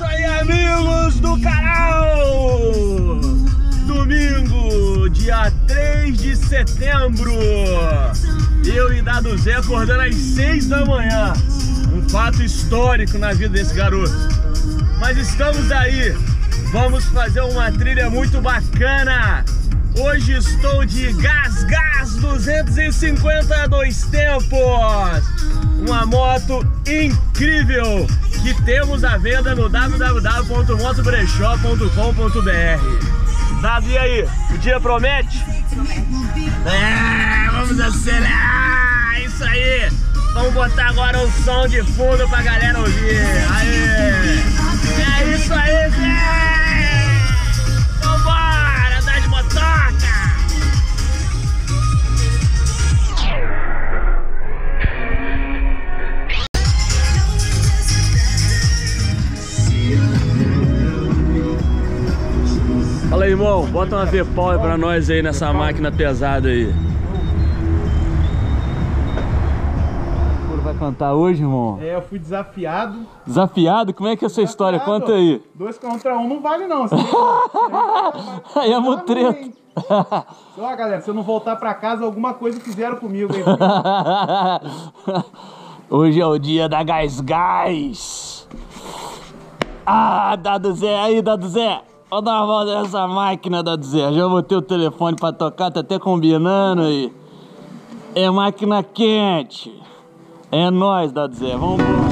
isso aí, amigos do canal! Domingo, dia 3 de setembro. Eu e Dado Zé acordando às 6 da manhã. Um fato histórico na vida desse garoto. Mas estamos aí. Vamos fazer uma trilha muito bacana. Hoje estou de Gas 250 dois tempos. Uma moto incrível que temos à venda no www.motobrechó.com.br. Dado, e aí? O dia promete? Promete. Vamos acelerar! Isso aí! Vamos botar agora um som de fundo pra galera ouvir. Aê! É isso aí, Zé! Vambora! Andar de motoca! Fala aí, irmão, bota uma V-Power pra nós aí nessa máquina pesada aí. Vai cantar hoje, irmão? É, eu fui desafiado. Desafiado? Como é que é essa história? Conta aí. 2 contra 1 não vale não. Aí é muito treta. Ó, galera, se eu não voltar pra casa, alguma coisa fizeram comigo aí. Hoje é o dia da Gás. Ah, Dado Zé, aí, Dado Zé. Vou dar uma volta nessa máquina, Dado Zé. Já botei o telefone pra tocar, tá até combinando aí. É máquina quente. É nóis, Dado Zé. Vamos embora.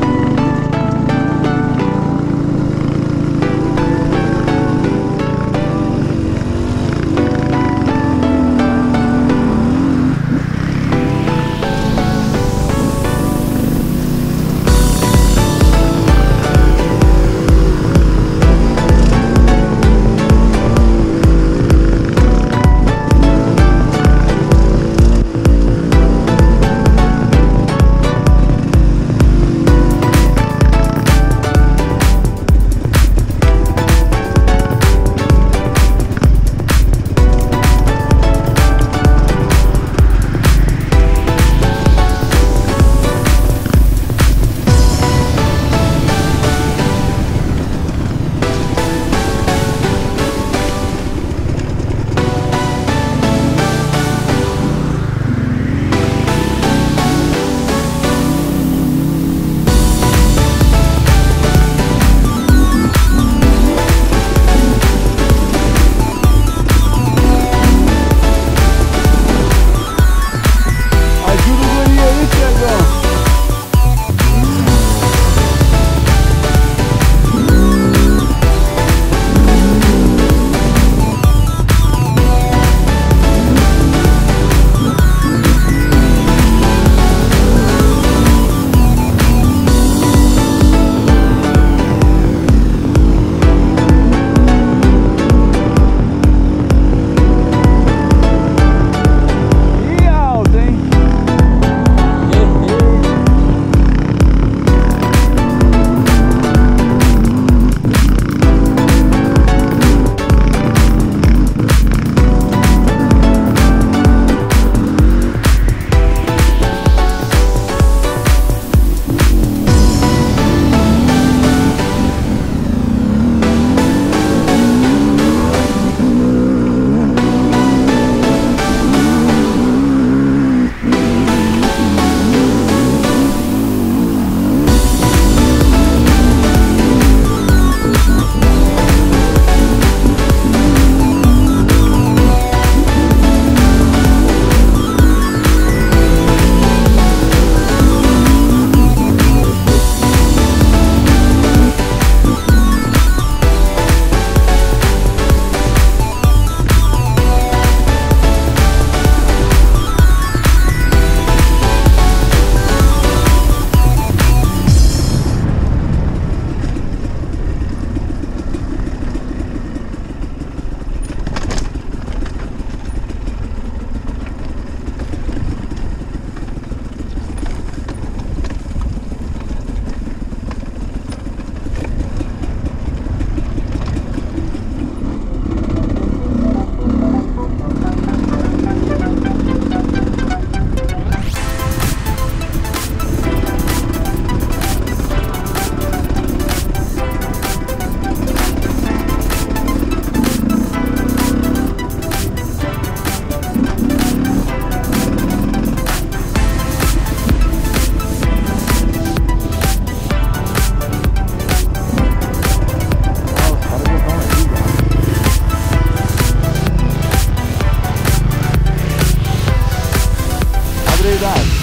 idade.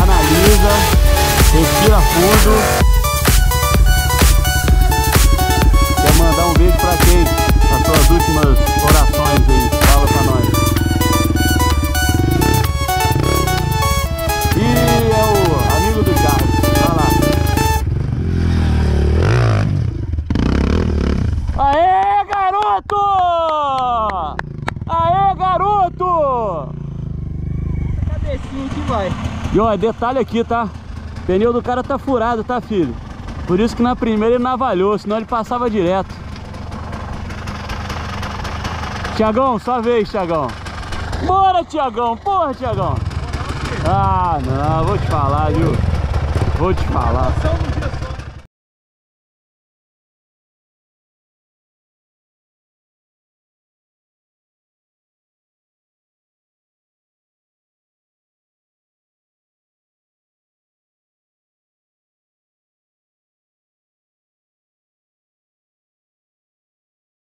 Analisa, respira fundo. Quer mandar um beijo pra quem? As suas últimas orações aí, fala pra nós. E é o amigo do Carlos, vai lá. Aê, garoto! Aê, garoto! Cabecinha que vai. E ó, detalhe aqui, tá? O pneu do cara tá furado, tá, filho? Por isso que na primeira ele navalhou, senão ele passava direto. Tiagão, sua vez, Tiagão. Bora, Tiagão, porra, Tiagão. Ah, não, vou te falar, viu? Vou te falar.